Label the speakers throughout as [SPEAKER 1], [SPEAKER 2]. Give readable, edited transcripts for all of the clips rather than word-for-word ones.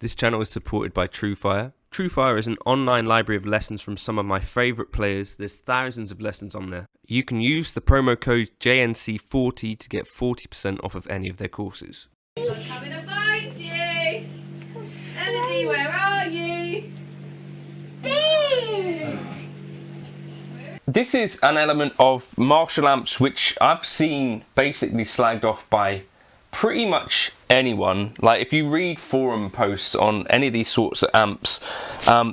[SPEAKER 1] This channel is supported by Truefire. Truefire is an online library of lessons from some of my favourite players. There's thousands of lessons on there. You can use the promo code JNC40 to get 40% off of any of their courses.
[SPEAKER 2] I'm coming to find you! Elodie, where are you?
[SPEAKER 3] This is an element of Marshall amps which I've seen basically slagged off by pretty much anyone. Like if you read forum posts on any of these sorts of amps,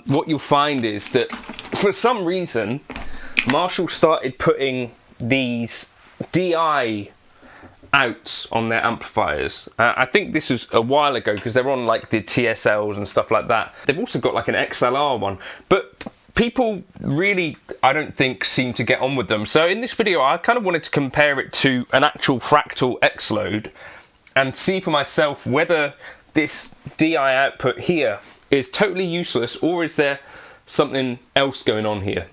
[SPEAKER 3] what you'll find is that for some reason Marshall started putting these DI outs on their amplifiers. I think this was a while ago because they're on like the TSLs and stuff like that. They've also got like an XLR one, but people really, I don't think, seem to get on with them. So in this video I kind of wanted to compare it to an actual Fractal X Load and see for myself whether this DI output here is totally useless or is there something else going on here.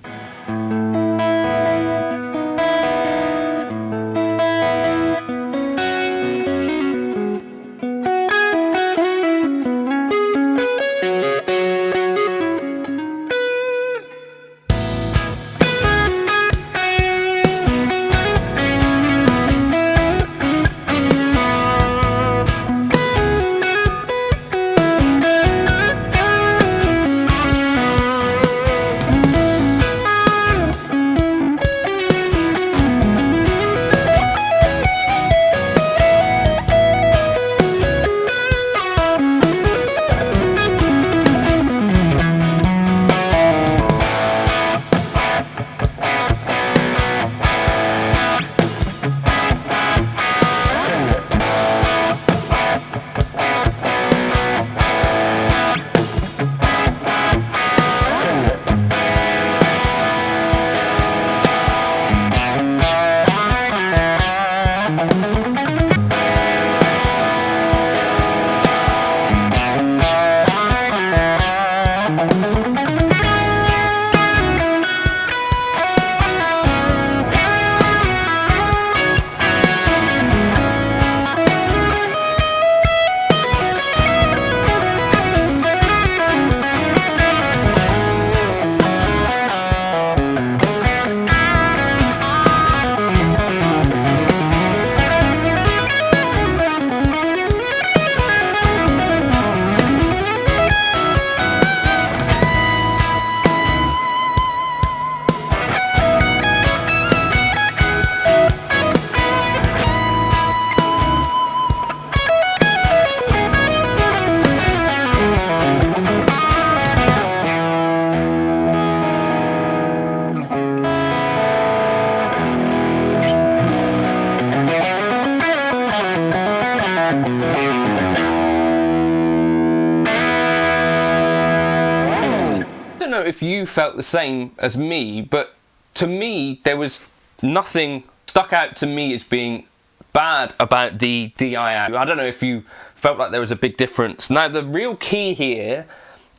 [SPEAKER 3] I don't know if you felt the same as me, but to me there was nothing stuck out to me as being bad about the DI out. I don't know if you felt like there was a big difference. Now the real key here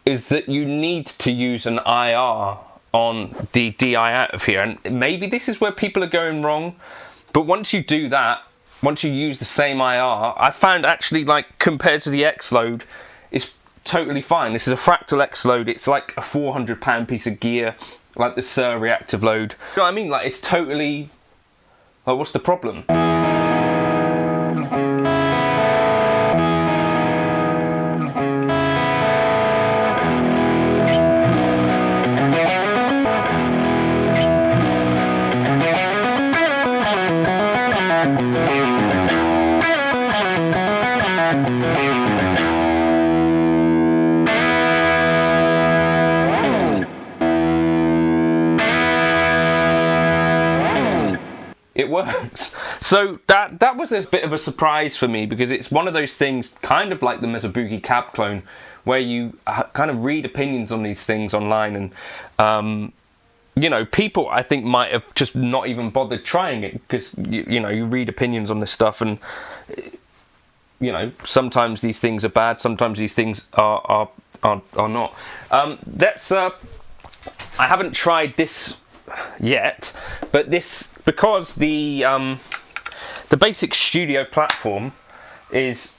[SPEAKER 3] is that you need to use an IR on the DI out of here, and maybe this is where people are going wrong, but once you do that, once you use the same IR, I found actually, like, compared to the X Load, it's totally fine. This is a Fractal X Load. It's like a 400-pound piece of gear, like the Sir reactive load. You know what I mean? Like, it's totally, like, what's the problem? It works. So that was a bit of a surprise for me, because it's one of those things, kind of like the Mizubuki cab clone, where you kind of read opinions on these things online, and you know, people I think might have just not even bothered trying it, because you know, you read opinions on this stuff, and you know, sometimes these things are bad, sometimes these things are not. I haven't tried this yet, but this, because the basic studio platform is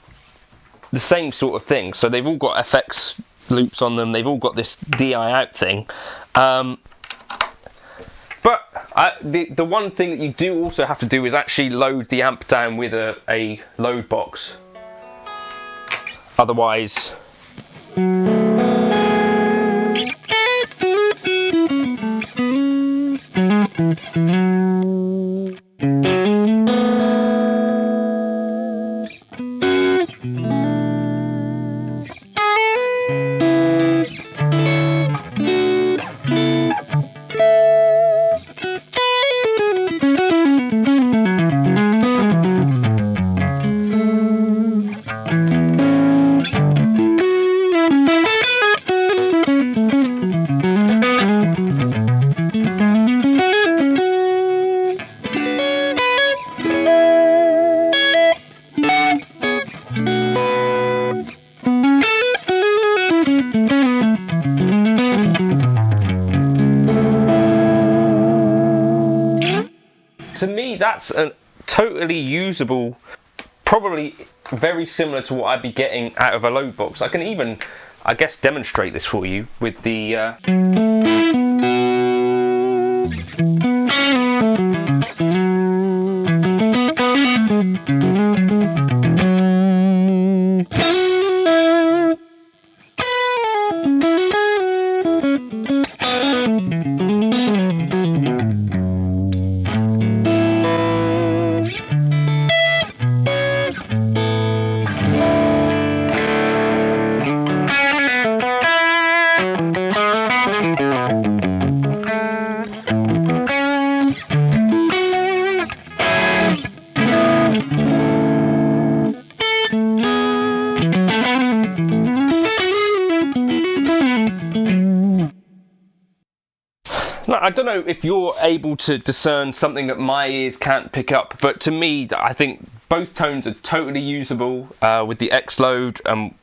[SPEAKER 3] the same sort of thing. So they've all got FX loops on them. They've all got this DI out thing. But the one thing that you do also have to do is actually load the amp down with a load box. Otherwise... To me, that's a totally usable, probably very similar to what I'd be getting out of a load box. I can even, I guess, demonstrate this for you with the... Now, I don't know if you're able to discern something that my ears can't pick up, but to me, I think both tones are totally usable with the X Load and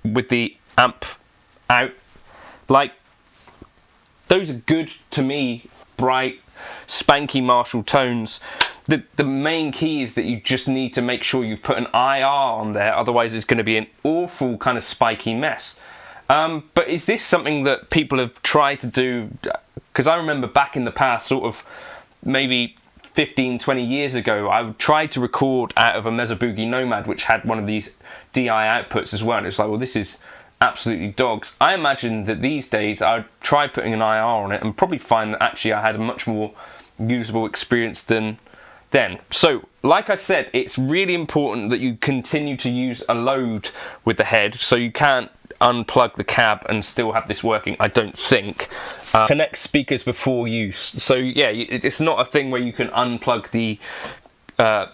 [SPEAKER 3] with the amp out. Like, those are good to me, bright, spanky Marshall tones. The main key is that you just need to make sure you've put an IR on there, otherwise it's going to be an awful kind of spiky mess. But is this something that people have tried to do? Because I remember back in the past, sort of maybe 15, 20 years ago, I tried to record out of a Mesa Boogie Nomad, which had one of these DI outputs as well. And it's like, well, this is absolutely dogs. I imagine that these days I'd try putting an IR on it and probably find that actually I had a much more usable experience than then. So, like I said, it's really important that you continue to use a load with the head, so you can't unplug the cab and still have this working, I don't think. Connect speakers before use. So yeah, it's not a thing where you can unplug the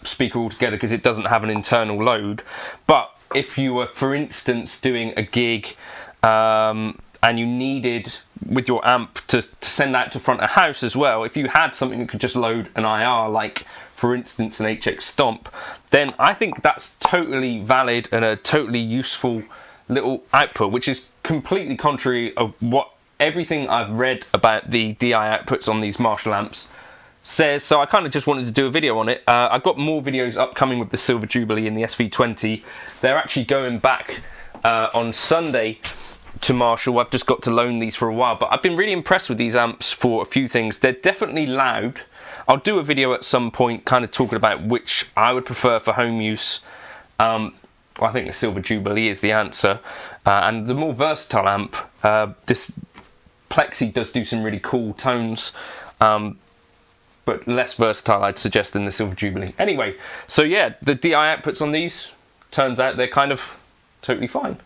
[SPEAKER 3] speaker altogether because it doesn't have an internal load. But if you were, for instance, doing a gig and you needed with your amp to send out to front of house as well, if you had something that could just load an IR, like for instance an HX Stomp, then I think that's totally valid and a totally useful little output, which is completely contrary of what everything I've read about the DI outputs on these Marshall amps says. So I kind of just wanted to do a video on it. I've got more videos upcoming with the Silver Jubilee and the SV20. They're actually going back on Sunday to Marshall. I've just got to loan these for a while, but I've been really impressed with these amps for a few things. They're definitely loud. I'll do a video at some point kind of talking about which I would prefer for home use. I think the Silver Jubilee is the answer, and the more versatile amp, this Plexi does do some really cool tones, but less versatile I'd suggest than the Silver Jubilee. Anyway, so yeah, the DI outputs on these, turns out they're kind of totally fine.